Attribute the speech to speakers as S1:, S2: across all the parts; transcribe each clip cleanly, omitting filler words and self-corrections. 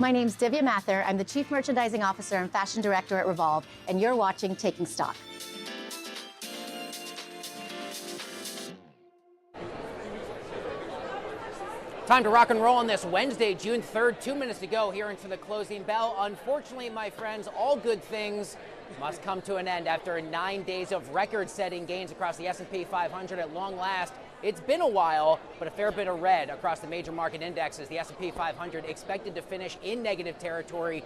S1: My name's Divya Mather. I'm the Chief Merchandising Officer and Fashion Director at Revolve, and you're watching Taking Stock.
S2: Time to rock and roll on this Wednesday, June 3rd, 2 minutes to go here into the closing bell. Unfortunately, my friends, all good things must come to an end after 9 days of record-setting gains across the S&P 500 at long last. It's been a while, but a fair bit of red across the major market indexes. The S&P 500 expected to finish in negative territory,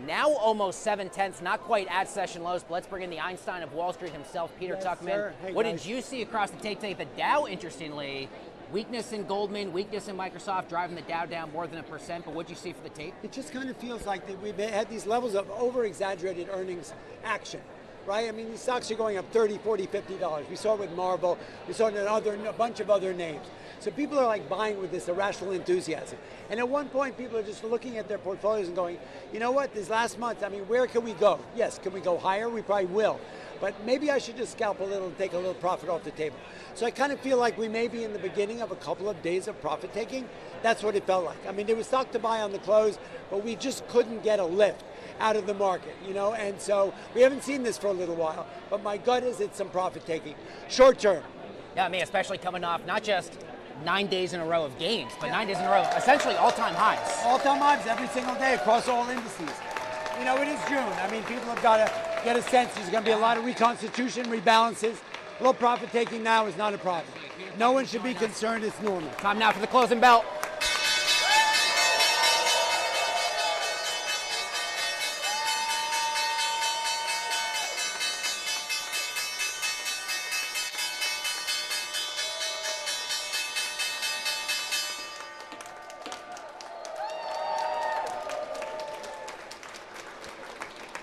S2: now almost 7/10, not quite at session lows, but let's bring in the Einstein of Wall Street himself, Peter Tuchman.
S3: Hey,
S2: what
S3: guys.
S2: did you see across the tape today? The Dow, interestingly, weakness in Goldman, weakness in Microsoft, driving the Dow down more than 1%, but what did you see for the tape?
S3: It just kind of feels like that we've had these levels of over-exaggerated earnings action, right? I mean, these stocks are going up $30, $40, $50. We saw it with Marvel. We saw it in a bunch of other names. So people are like buying with this irrational enthusiasm. And at one point, people are just looking at their portfolios and going, you know what, this last month, I mean, where can we go? Yes, can we go higher? We probably will. But maybe I should just scalp a little and take a little profit off the table. So I kind of feel like we may be in the beginning of a couple of days of profit taking. That's what it felt like. I mean, there was stock to buy on the close, but we just couldn't get a lift out of the market, you know? And so we haven't seen this for a little while, but my gut is it's some profit taking. Short term.
S2: Yeah, I mean, especially coming off not just 9 days in a row of gains, but 9 days in a row, essentially all-time highs.
S3: All-time highs every single day across all indices. You know, it is June. I mean, people have got to get a sense there's going to be a lot of reconstitution, rebalances. A little profit taking now is not a problem. No one should be concerned. It's normal.
S2: Time now for the closing bell.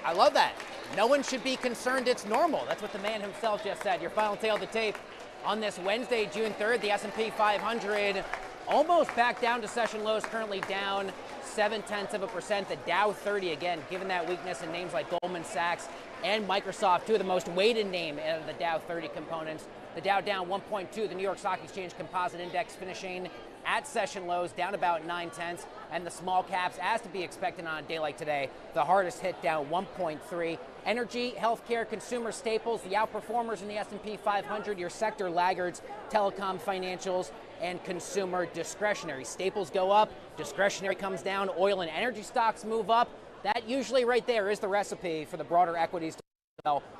S2: I love that. No one should be concerned, it's normal. That's what the man himself just said. Your final tail of the tape on this Wednesday, June 3rd, the S&P 500 almost back down to session lows, currently down 0.7%. The Dow 30, again, given that weakness in names like Goldman Sachs and Microsoft, two of the most weighted names of the Dow 30 components. The Dow down 1.2, the New York Stock Exchange Composite Index finishing at session lows, down about 0.9, and the small caps, as to be expected on a day like today, the hardest hit, down 1.3. Energy, healthcare, consumer staples, the outperformers in the S&P 500, your sector laggards, telecom, financials, and consumer discretionary. Staples go up, discretionary comes down, oil and energy stocks move up. That usually right there is the recipe for the broader equities.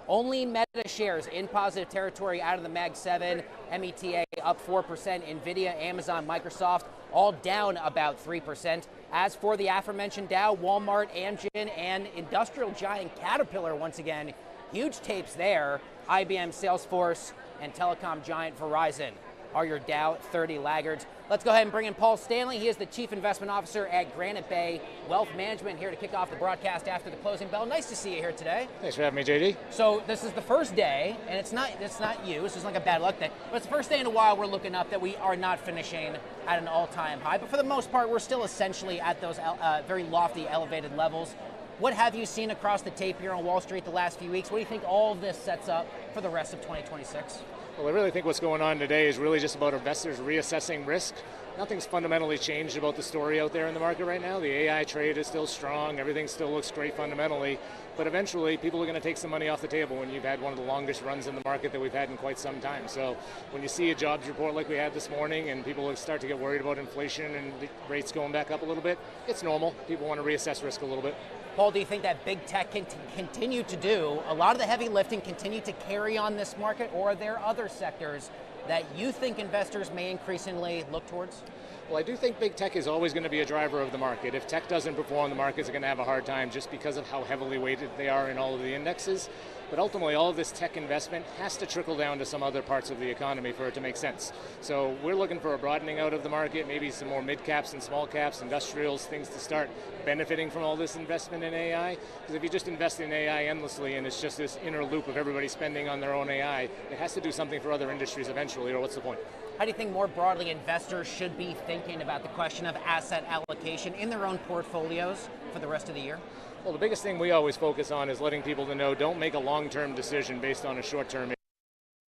S2: Only Meta shares in positive territory out of the Mag 7, META up 4%, Nvidia, Amazon, Microsoft all down about 3%. As for the aforementioned Dow, Walmart, Amgen, and industrial giant Caterpillar, once again, huge tapes there. IBM, Salesforce, and telecom giant Verizon are your Dow 30 laggards. Let's go ahead and bring in Paul Stanley. He is the Chief Investment Officer at Granite Bay Wealth Management, here to kick off the broadcast after the closing bell. Nice to see you here today.
S4: Thanks for having me, JD.
S2: So this is the first day, and it's not you, this is like a bad luck day, but it's the first day in a while we're looking up that we are not finishing at an all-time high, but for the most part, we're still essentially at those very lofty, elevated levels. What have you seen across the tape here on Wall Street the last few weeks? What do you think all of this sets up for the rest of 2026?
S4: Well, I really think what's going on today is really just about investors reassessing risk. Nothing's fundamentally changed about the story out there in the market right now. The AI trade is still strong. Everything still looks great fundamentally. But eventually, people are going to take some money off the table when you've had one of the longest runs in the market that we've had in quite some time. So when you see a jobs report like we had this morning and people start to get worried about inflation and the rates going back up a little bit, it's normal. People want to reassess risk a little bit.
S2: Paul, do you think that big tech can continue to do a lot of the heavy lifting, continue to carry on this market, or are there other sectors that you think investors may increasingly look towards?
S4: Well, I do think big tech is always going to be a driver of the market. If tech doesn't perform, the markets are going to have a hard time just because of how heavily weighted they are in all of the indexes. But ultimately, all of this tech investment has to trickle down to some other parts of the economy for it to make sense. So we're looking for a broadening out of the market, maybe some more mid caps and small caps, industrials, things to start benefiting from all this investment in AI. Because if you just invest in AI endlessly and it's just this inner loop of everybody spending on their own AI, it has to do something for other industries eventually, or what's the point?
S2: How do you think more broadly investors should be thinking about the question of asset allocation in their own portfolios for the rest of the year?
S4: Well, the biggest thing we always focus on is letting people to know don't make a long-term decision based on a short-term.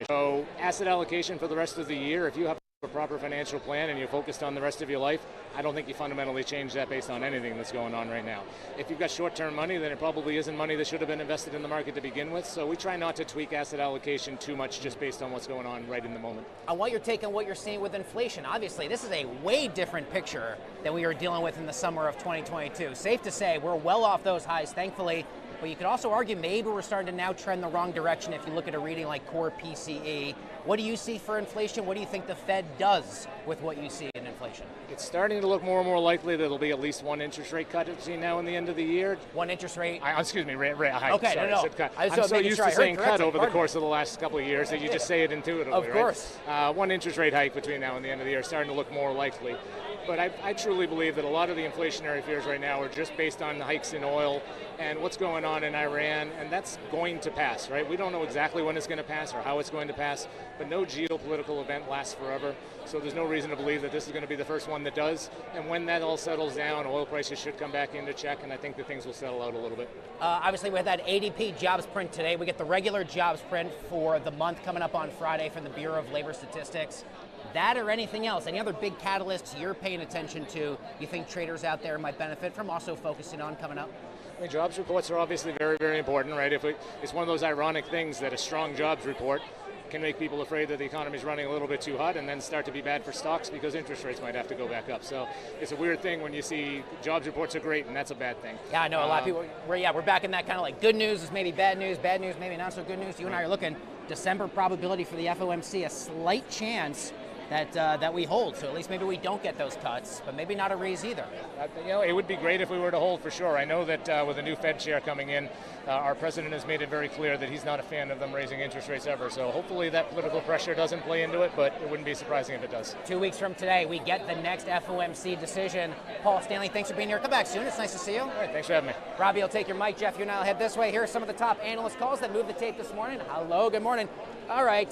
S4: So asset allocation for the rest of the year, if you have a proper financial plan and you're focused on the rest of your life, I don't think you fundamentally change that based on anything that's going on right now. If you've got short-term money, then it probably isn't money that should have been invested in the market to begin with. So we try not to tweak asset allocation too much just based on what's going on right in the moment.
S2: I want your take on what you're seeing with inflation. Obviously, this is a way different picture than we were dealing with in the summer of 2022. Safe to say we're well off those highs, thankfully. But you could also argue maybe we're starting to now trend the wrong direction if you look at a reading like core PCE. What do you see for inflation? What do you think the Fed does with what you see in inflation?
S4: It's starting to look more and more likely that there'll be at least one interest rate cut between now and the end of the year.
S2: One interest rate?
S4: Excuse me, rate hike.
S2: Okay,
S4: sorry,
S2: no.
S4: I said cut.
S2: I'm
S4: so used to saying cut over the
S2: Pardon
S4: course of the last couple of years that you just say it intuitively,
S2: Of course.
S4: Right? One interest rate hike between now and the end of the year is starting to look more likely. But I truly believe that a lot of the inflationary fears right now are just based on the hikes in oil and what's going on in Iran, and that's going to pass, right? We don't know exactly when it's going to pass or how it's going to pass, but no geopolitical event lasts forever, so there's no reason to believe that this is going to be the first one that does. And when that all settles down, oil prices should come back into check, and I think that things will settle out a little bit.
S2: Obviously, we had that ADP jobs print today. We get the regular jobs print for the month coming up on Friday from the Bureau of Labor Statistics. That or anything else, any other big catalysts you're paying attention to, you think traders out there might benefit from also focusing on coming up?
S4: I mean, jobs reports are obviously very, very important, right? It's one of those ironic things that a strong jobs report can make people afraid that the economy is running a little bit too hot and then start to be bad for stocks because interest rates might have to go back up. So it's a weird thing when you see jobs reports are great and that's a bad thing.
S2: Yeah, I know a lot of people, we're back in that kind of like good news is maybe bad news maybe not so good news. You and I are looking, December probability for the FOMC, a slight chance that we hold, so at least maybe we don't get those cuts, but maybe not a raise either.
S4: It would be great if we were to hold for sure. I know that with the new Fed chair coming in, our president has made it very clear that he's not a fan of them raising interest rates ever, so hopefully that political pressure doesn't play into it, but it wouldn't be surprising if it does.
S2: 2 weeks from today, we get the next FOMC decision. Paul Stanley, thanks for being here. Come back soon. It's nice to see you.
S4: All right, thanks for having me.
S2: Robbie will take your mic. Jeff, you and I will head this way. Here are some of the top analyst calls that moved the tape this morning. Hello, good morning. All right,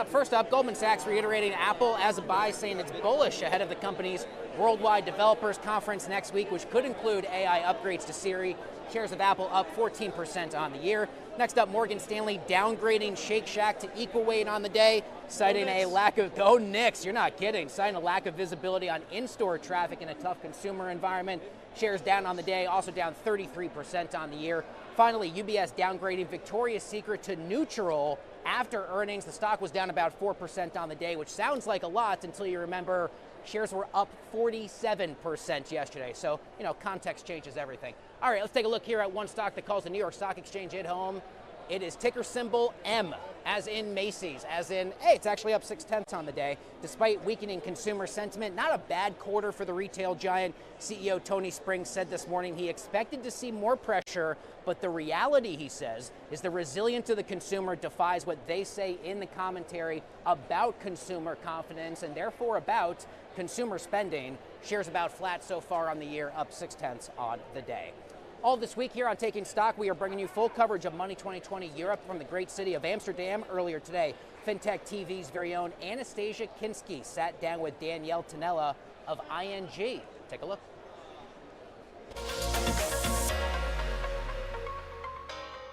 S2: first up, Goldman Sachs reiterating Apple as a buy, saying it's bullish ahead of the company's Worldwide Developers Conference next week, which could include AI upgrades to Siri. Shares of Apple up 14% on the year. Next up, Morgan Stanley downgrading Shake Shack to equal weight on the day, citing a lack of, go Knicks, you're not kidding, citing a lack of visibility on in-store traffic in a tough consumer environment. Shares down on the day, also down 33% on the year. Finally, UBS downgrading Victoria's Secret to neutral after earnings. The stock was down about 4% on the day, which sounds like a lot until you remember shares were up 47% yesterday. So, context changes everything. All right, let's take a look here at one stock that calls the New York Stock Exchange at home. It is ticker symbol M, as in Macy's, as in, hey, it's actually up 0.6 on the day, despite weakening consumer sentiment. Not a bad quarter for the retail giant. CEO Tony Springs said this morning he expected to see more pressure, but the reality, he says, is the resilience of the consumer defies what they say in the commentary about consumer confidence and therefore about consumer spending. Shares about flat so far on the year, up 0.6 on the day. All this week here on Taking Stock, we are bringing you full coverage of Money 2020 Europe from the great city of Amsterdam. Earlier today, FinTech TV's very own Anastasia Kinski sat down with Danielle Tanella of ING. Take a look.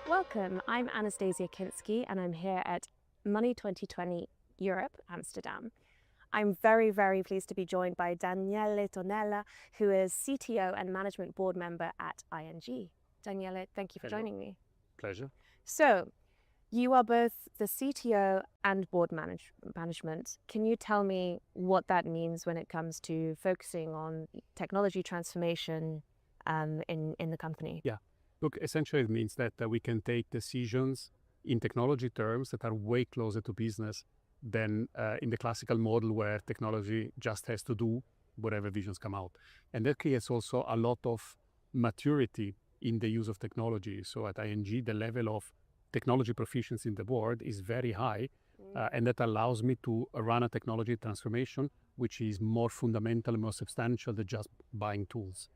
S5: Welcome, I'm Anastasia Kinski and I'm here at Money 2020 Europe, Amsterdam. I'm very, very pleased to be joined by Danielle Tanella, who is CTO and Management Board Member at ING. Danielle, thank you for joining me.
S6: Pleasure.
S5: So, you are both the CTO and board management. Can you tell me what that means when it comes to focusing on technology transformation in the company?
S6: Yeah. Look, essentially it means that we can take decisions in technology terms that are way closer to business than in the classical model where technology just has to do whatever visions come out. And that creates also a lot of maturity in the use of technology. So at ING, the level of technology proficiency in the board is very high, and that allows me to run a technology transformation which is more fundamental and more substantial than just buying tools.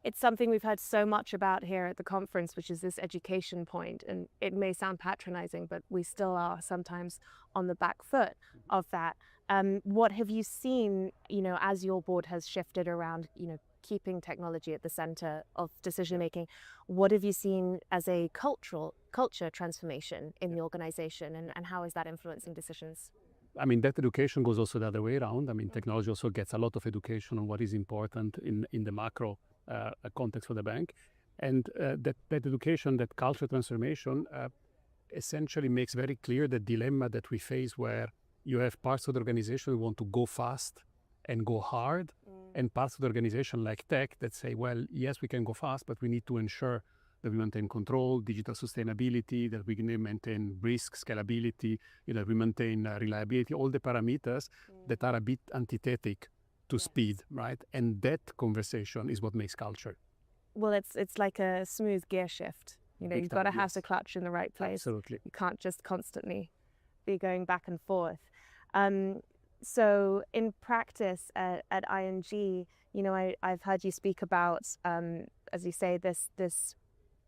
S5: It's something we've heard so much about here at the conference, which is this education point. And it may sound patronizing, but we still are sometimes on the back foot of that. What have you seen, as your board has shifted around, keeping technology at the center of decision making? What have you seen as a culture transformation in the organization, and how is that influencing decisions?
S6: I mean, that education goes also the other way around. I mean, technology also gets a lot of education on what is important in the macro context for the bank. And that education, that culture transformation, essentially makes very clear the dilemma that we face, where you have parts of the organization who want to go fast and go hard, and parts of the organization like tech that say, well, yes, we can go fast, but we need to ensure that we maintain control, digital sustainability, that we can maintain risk, scalability, that we maintain reliability, all the parameters that are a bit antithetic to speed, right? And that conversation is what makes culture.
S5: Well, it's like a smooth gear shift. You've got to have the clutch in the right place.
S6: Absolutely.
S5: You can't just constantly be going back and forth. So in practice at ING, I've heard you speak about, as you say, this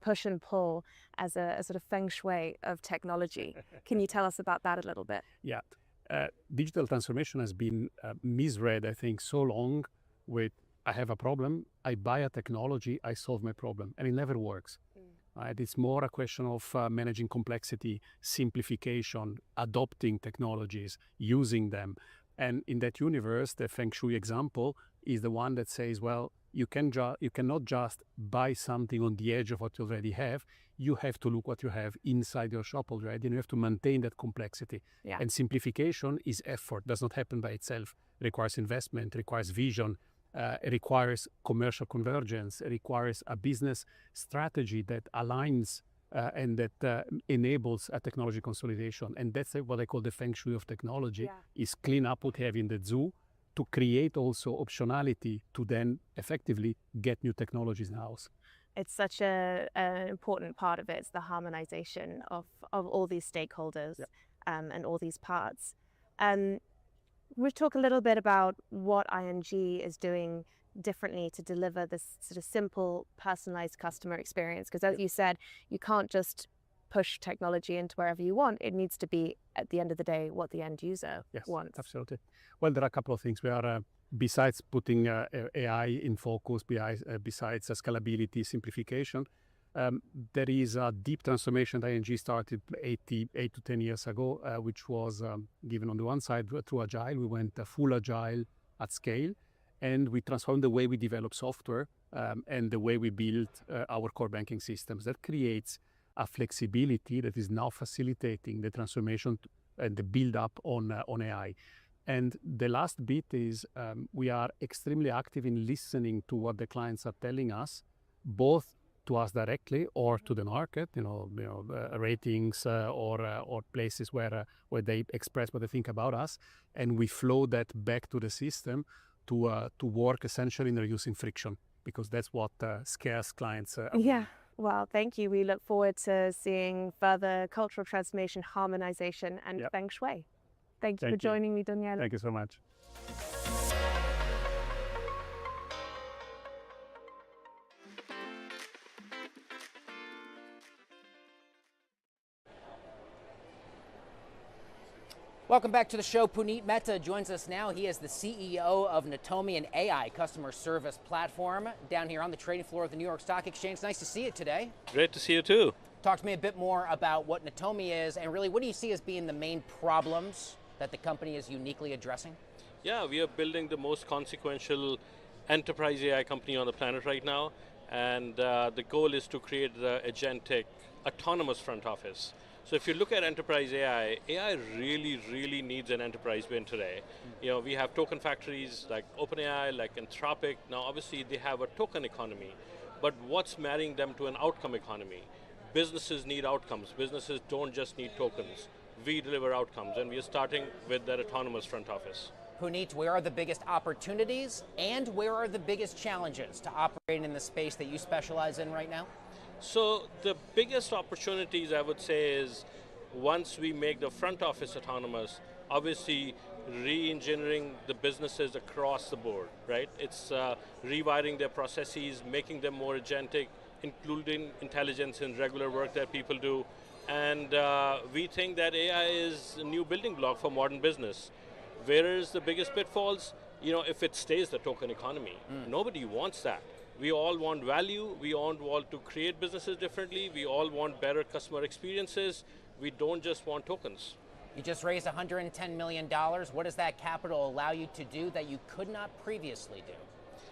S5: push and pull as a sort of feng shui of technology. Can you tell us about that a little bit?
S6: Yeah. Digital transformation has been misread, I think, so long with, I have a problem, I buy a technology, I solve my problem, and it never works. Right? It's more a question of managing complexity, simplification, adopting technologies, using them. And in that universe, the Feng Shui example is the one that says, well, you cannot just buy something on the edge of what you already have. You have to look what you have inside your shop already, and you have to maintain that complexity.
S5: Yeah.
S6: And simplification is effort, does not happen by itself. It requires investment, requires vision, it requires commercial convergence, it requires a business strategy that aligns and that enables a technology consolidation. And that's what I call the Feng Shui of technology, is clean up what you have in the zoo to create also optionality to then effectively get new technologies in-house.
S5: It's such an important part of it. It's the harmonization of all these stakeholders and all these parts. We'll talk a little bit about what ING is doing differently to deliver this sort of simple, personalized customer experience. Because as you said, you can't just push technology into wherever you want. It needs to be, at the end of the day, what the end user wants.
S6: Absolutely. Well, there are a couple of things. We are, besides putting AI in focus, besides scalability, simplification, there is a deep transformation that ING started 8 to 10 years ago, which was given on the one side through Agile. We went full Agile at scale, and we transformed the way we develop software and the way we build our core banking systems. That creates a flexibility that is now facilitating the transformation and the build up on AI. And the last bit is we are extremely active in listening to what the clients are telling us, both to us directly or to the market, ratings or places where they express what they think about us, and we flow that back to the system to work essentially in reducing friction, because that's what scares clients.
S5: Yeah. Well, thank you. We look forward to seeing further cultural transformation, harmonization, and Feng Shui. Thank you for joining me, Daniele.
S6: Thank you so much.
S2: Welcome back to the show. Puneet Mehta joins us now. He is the CEO of Natomi, an AI customer service platform down here on the trading floor of the New York Stock Exchange. Nice to see you today.
S7: Great to see you too.
S2: Talk to me a bit more about what Natomi is, and really what do you see as being the main problems that the company is uniquely addressing?
S7: Yeah, we are building the most consequential enterprise AI company on the planet right now, and the goal is to create the agentic autonomous front office. So if you look at enterprise AI, AI really, really needs an enterprise win today. We have token factories like OpenAI, like Anthropic. Now obviously they have a token economy, but what's marrying them to an outcome economy? Businesses need outcomes. Businesses don't just need tokens. We deliver outcomes, and we are starting with that autonomous front office.
S2: Puneet, where are the biggest opportunities and where are the biggest challenges to operate in the space that you specialize in right now?
S7: So the biggest opportunities, I would say, is once we make the front office autonomous, obviously re-engineering the businesses across the board, right? It's rewiring their processes, making them more agentic, including intelligence in regular work that people do. And we think that AI is a new building block for modern business. Where is the biggest pitfalls? If it stays the token economy, nobody wants that. We all want value, we all want to create businesses differently, we all want better customer experiences, we don't just want tokens.
S2: You just raised $110 million. What does that capital allow you to do that you could not previously do?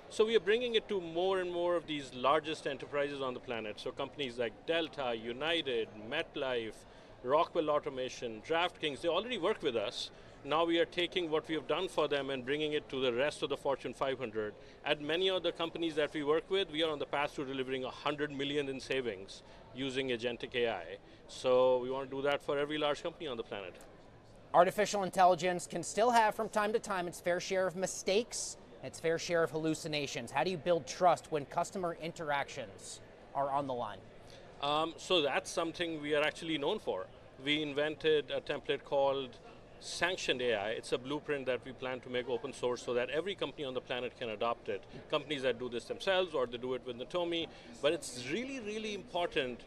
S7: So we are bringing it to more and more of these largest enterprises on the planet. So companies like Delta, United, MetLife, Rockwell Automation, DraftKings, they already work with us. Now we are taking what we have done for them and bringing it to the rest of the Fortune 500. At many of the companies that we work with, we are on the path to delivering 100 million in savings using agentic AI. So we want to do that for every large company on the planet.
S2: Artificial intelligence can still have from time to time its fair share of mistakes, its fair share of hallucinations. How do you build trust when customer interactions are on the line?
S7: So that's something we are actually known for. We invented a template called Sanctioned AI. It's a blueprint that we plan to make open source so that every company on the planet can adopt it. Companies that do this themselves or they do it with Natomi, but it's really, really important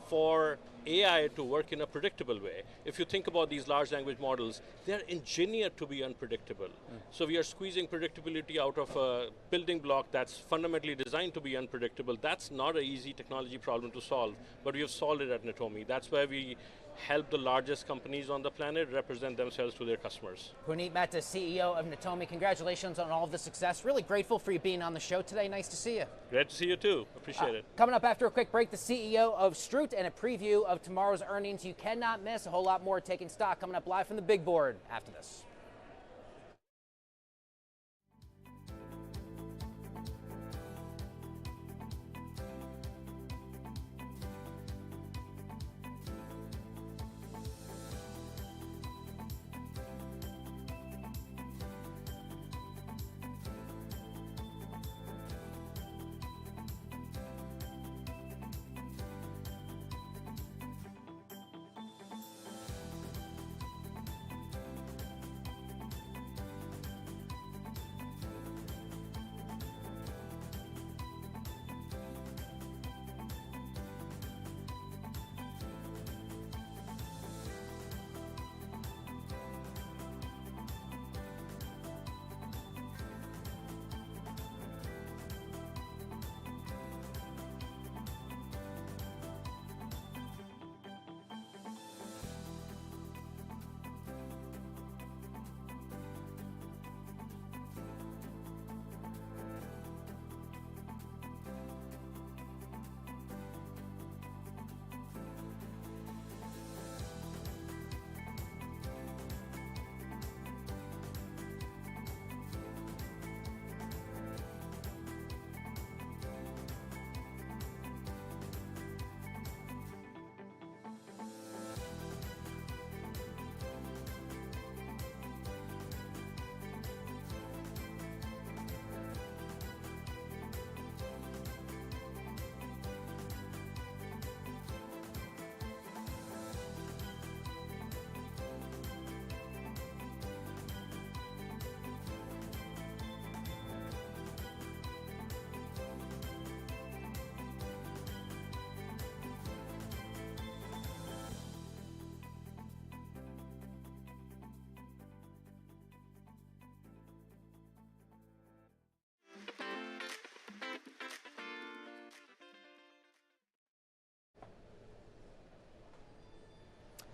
S7: for AI to work in a predictable way. If you think about these large language models, they're engineered to be unpredictable. So we are squeezing predictability out of a building block that's fundamentally designed to be unpredictable. That's not an easy technology problem to solve, but we have solved it at Natomi. That's why we help the largest companies on the planet represent themselves to their customers.
S2: Puneet Mehta, CEO of Natomi, congratulations on all of the success. Really grateful for you being on the show today. Nice to see you.
S7: Great to see you too. Appreciate it.
S2: Coming up after a quick break, the CEO of Stroot and a preview of tomorrow's earnings. You cannot miss a whole lot more Taking Stock coming up live from the big board after this.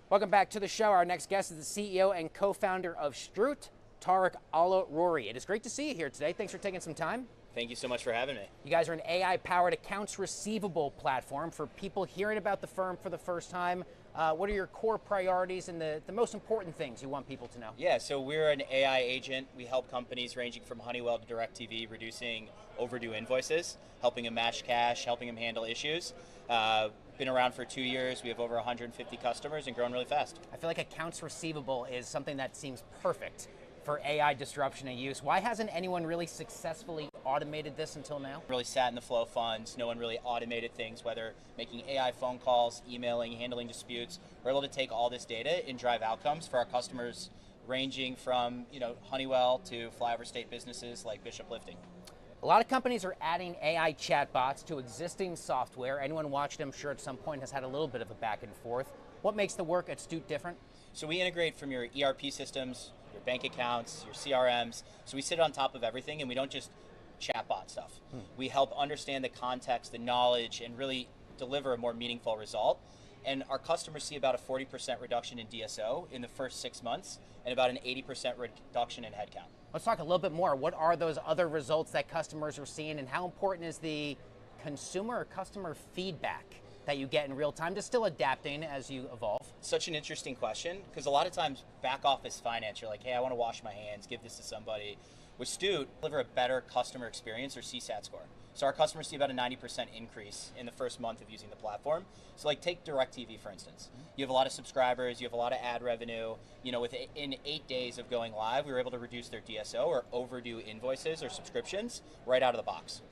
S2: Welcome back to the show. Our next guest is the CEO and co-founder of Stroot, Tariq Al-Rouri. It is great to see you here today. Thanks for taking some time.
S8: Thank you so much for having me.
S2: You guys are an AI-powered accounts receivable platform for people hearing about the firm for the first time. What are your core priorities and the most important things you want people to know?
S8: Yeah, so we're an AI agent. We help companies ranging from Honeywell to DirecTV reducing overdue invoices, helping them match cash, helping them handle issues. Been around for 2 years. We have over 150 customers and grown really fast.
S2: I feel like accounts receivable is something that seems perfect for AI disruption and use. Why hasn't anyone really successfully automated this until now?
S8: Really sat in the flow of funds. No one really automated things, whether making AI phone calls, emailing, handling disputes. We're able to take all this data and drive outcomes for our customers ranging from Honeywell to flyover state businesses like Bishop Lifting.
S2: A lot of companies are adding AI chatbots to existing software. Anyone watched, I'm sure at some point has had a little bit of a back and forth. What makes the work at Stroot different?
S8: So we integrate from your ERP systems, your bank accounts, your CRMs. So we sit on top of everything and we don't just chatbot stuff. We help understand the context, the knowledge, and really deliver a more meaningful result. And our customers see about a 40% reduction in DSO in the first 6 months and about an 80% reduction in headcount.
S2: Let's talk a little bit more. What are those other results that customers are seeing, and how important is the consumer or customer feedback that you get in real time, just still adapting as you evolve?
S8: Such an interesting question, because a lot of times back office finance, you're like, hey, I want to wash my hands, give this to somebody. With Stute, deliver a better customer experience or CSAT score. So our customers see about a 90% increase in the first month of using the platform. So like take DirecTV, for instance. You have a lot of subscribers, you have a lot of ad revenue. You know, within 8 days of going live, we were able to reduce their DSO or overdue invoices or subscriptions right out of the box.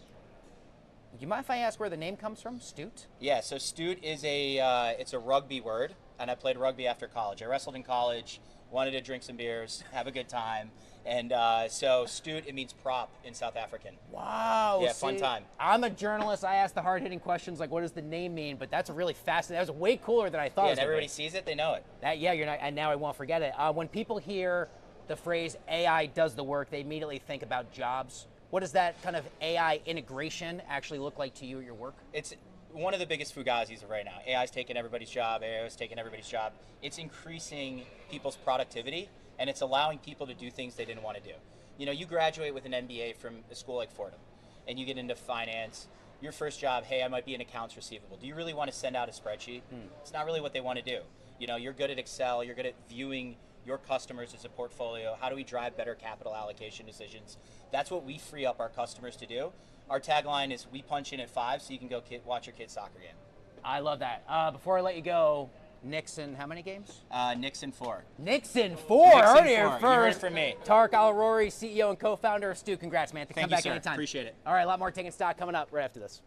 S2: Do you mind if I ask where the name comes from, Stute?
S8: Yeah, so Stute is it's a rugby word, and I played rugby after college. I wrestled in college, wanted to drink some beers, have a good time. And so Stute, it means prop in South African.
S2: Wow.
S8: Yeah, fun time.
S2: I'm a journalist. I ask the hard-hitting questions like, what does the name mean? But that's really fascinating. That was way cooler than I thought.
S8: Yeah,
S2: it
S8: and
S2: was
S8: everybody sees it, they know it.
S2: You're not, and now I won't forget it. When people hear the phrase AI does the work, they immediately think about jobs. What does that kind of AI integration actually look like to you at your work?
S8: It's one of the biggest fugazis of right now. AI's taking everybody's job, AI is taking everybody's job. It's increasing people's productivity, and it's allowing people to do things they didn't want to do. You know, you graduate with an MBA from a school like Fordham, and you get into finance. Your first job, hey, I might be in accounts receivable. Do you really want to send out a spreadsheet? It's not really what they want to do. You know, you're good at Excel, you're good at viewing your customers as a portfolio. How do we drive better capital allocation decisions? That's what we free up our customers to do. Our tagline is, we punch in at 5 so you can go watch your kid's soccer game.
S2: I love that. Before I let you go, Nixon, how many games?
S8: Nixon 4.
S2: Nixon 4.
S8: Nixon
S2: Heard it here
S8: 4.
S2: first.
S8: You heard it from me.
S2: Tarek Al-Rouri, CEO and co-founder of Stu. Congrats, man.
S8: Thank
S2: Come
S8: you,
S2: back
S8: sir.
S2: anytime.
S8: Appreciate it.
S2: All right, a lot more Taking Stock coming up right after this.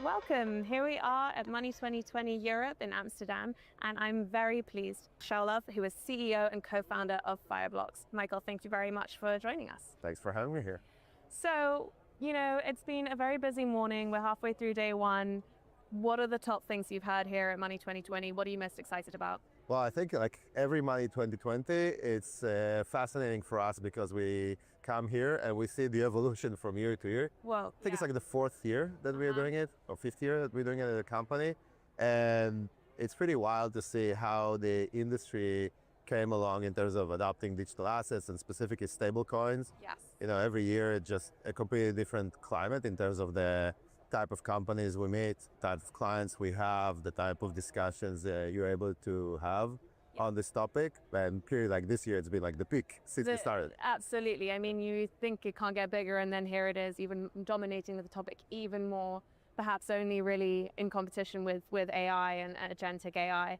S5: Welcome. Here we are at Money 2020 Europe in Amsterdam, and I'm very pleased. Shelov, who is CEO and co-founder of Fireblocks. Michael, thank you very much for joining us.
S9: Thanks for having me here.
S5: So, you know, it's been a very busy morning. We're halfway through day one. What are the top things you've heard here at Money 2020? What are you most excited about?
S9: Well, I think like every Money 2020, it's fascinating for us because we come here and we see the evolution from year to year.
S5: Well,
S9: I think it's like the 4th year that we're doing it, or 5th year that we're doing it as a company. And it's pretty wild to see how the industry came along in terms of adopting digital assets and specifically stable coins.
S5: Yes.
S9: You know, every year it's just a completely different climate in terms of the type of companies we meet, type of clients we have, the type of discussions you're able to have. on this topic, and clearly like this year it's been like the peak since we started.
S5: Absolutely. I mean, you think it can't get bigger, and then here it is, even dominating the topic even more, perhaps only really in competition with AI and agentic AI.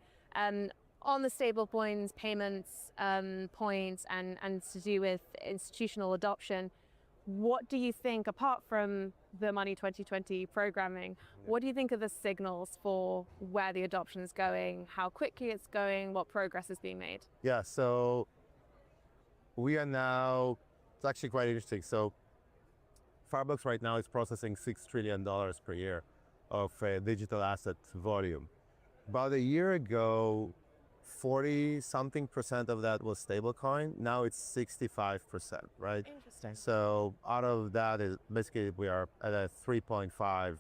S5: On the stable coins, payments, points, and to do with institutional adoption, what do you think, apart from the Money 2020 programming, what do you think are the signals for where the adoption is going, how quickly it's going, what progress is being made?
S9: Yeah, so we are now, it's actually quite interesting. So Fireblocks right now is processing $6 trillion per year of digital asset volume. About a year ago, 40-something% of that was stablecoin. Now it's 65%, right?
S5: Interesting.
S9: So out of that is basically we are at a 3.5,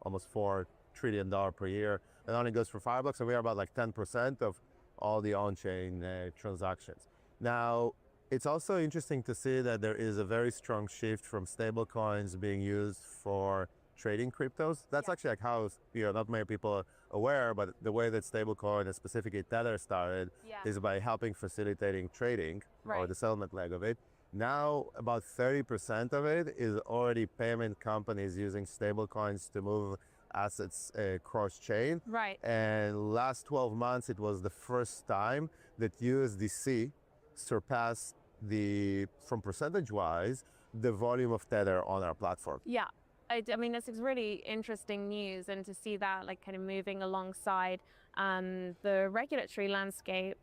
S9: almost $4 trillion per year. It only goes for Fireblocks, and we are about like 10% of all the on-chain transactions. Now, it's also interesting to see that there is a very strong shift from stablecoins being used for trading cryptos. That's actually like how, not many people are aware, but the way that stablecoin and specifically Tether started is by helping facilitating trading or the settlement leg of it. Now, about 30% of it is already payment companies using stablecoins to move assets cross-chain.
S5: Right.
S9: And last 12 months, it was the first time that USDC surpassed from percentage-wise, the volume of Tether on our platform.
S5: Yeah. I mean, this is really interesting news, and to see that like kind of moving alongside the regulatory landscape,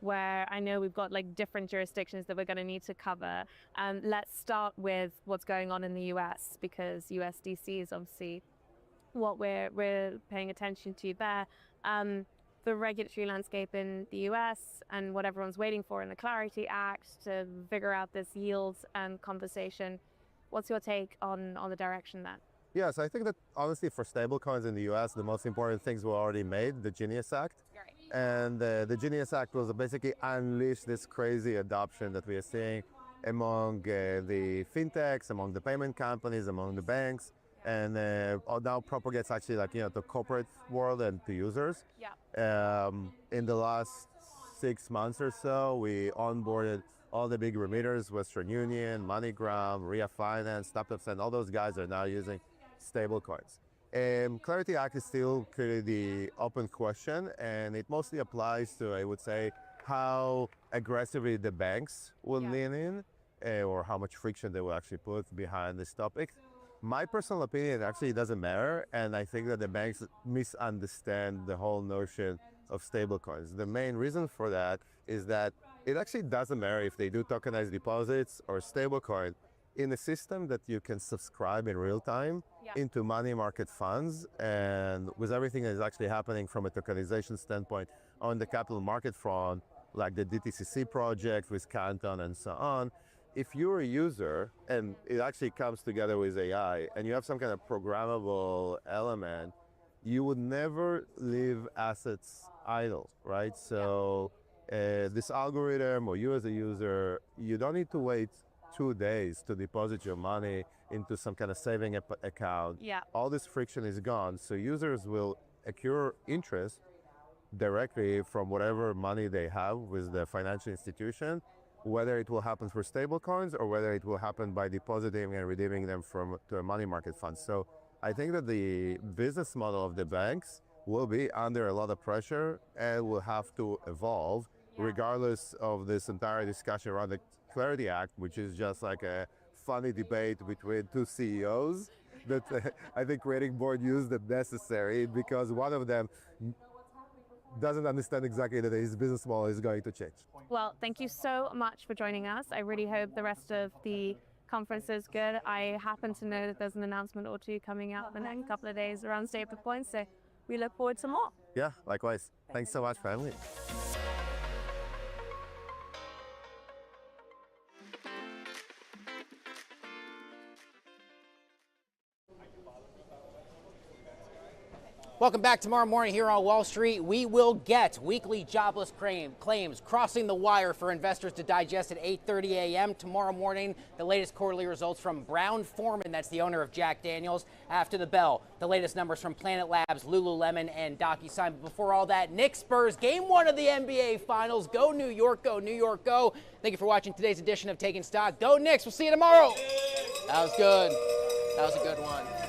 S5: where I know we've got like different jurisdictions that we're going to need to cover. Let's start with what's going on in the US, because USDC is obviously what we're paying attention to there. The regulatory landscape in the US and what everyone's waiting for in the Clarity Act to figure out this yields and conversation. What's your take on the direction there?
S9: Yes, I think that honestly for stablecoins in the US, the most important things were already made, the Genius Act.
S5: Right.
S9: And the Genius Act was basically unleash this crazy adoption that we are seeing among the fintechs, among the payment companies, among the banks, and now propagates actually like, the corporate world and to users.
S5: Yeah.
S9: In the last 6 months or so, we onboarded all the big remitters, Western Union, MoneyGram, Ria Finance, TapTapSend, all those guys are now using stablecoins. Clarity Act is still clearly the open question, and it mostly applies to, I would say, how aggressively the banks will lean in, or how much friction they will actually put behind this topic. My personal opinion actually doesn't matter, and I think that the banks misunderstand the whole notion of stablecoins. The main reason for that is that it actually doesn't matter if they do tokenized deposits or stablecoin in a system that you can subscribe in real time into money market funds, and with everything that is actually happening from a tokenization standpoint on the capital market front, like the DTCC project with Canton and so on. If you're a user and it actually comes together with AI and you have some kind of programmable element, you would never leave assets idle, right? So this algorithm, or you as a user, you don't need to wait 2 days to deposit your money into some kind of saving account.
S5: Yeah.
S9: All this friction is gone. So users will accrue interest directly from whatever money they have with the financial institution, whether it will happen for stable coins or whether it will happen by depositing and redeeming them to a money market fund. So I think that the business model of the banks will be under a lot of pressure and will have to evolve regardless of this entire discussion around the Clarity Act, which is just like a funny debate between two CEOs that I think creating board used as necessary because one of them doesn't understand exactly that his business model is going to change.
S5: Well, thank you so much for joining us. I really hope the rest of the conference is good. I happen to know that there's an announcement or two coming out in the next couple of days around stablecoins, so we look forward to more.
S9: Yeah, likewise. Thanks so much for having me.
S2: Welcome back. Tomorrow morning here on Wall Street, we will get weekly jobless claims crossing the wire for investors to digest at 8:30 a.m. tomorrow morning. The latest quarterly results from Brown-Forman, that's the owner of Jack Daniels. After the bell, the latest numbers from Planet Labs, Lululemon, and DocuSign. But before all that, Knicks Spurs, game 1 of the NBA Finals. Go New York, go New York, go. Thank you for watching today's edition of Taking Stock. Go Knicks. We'll see you tomorrow. That was good. That was a good one.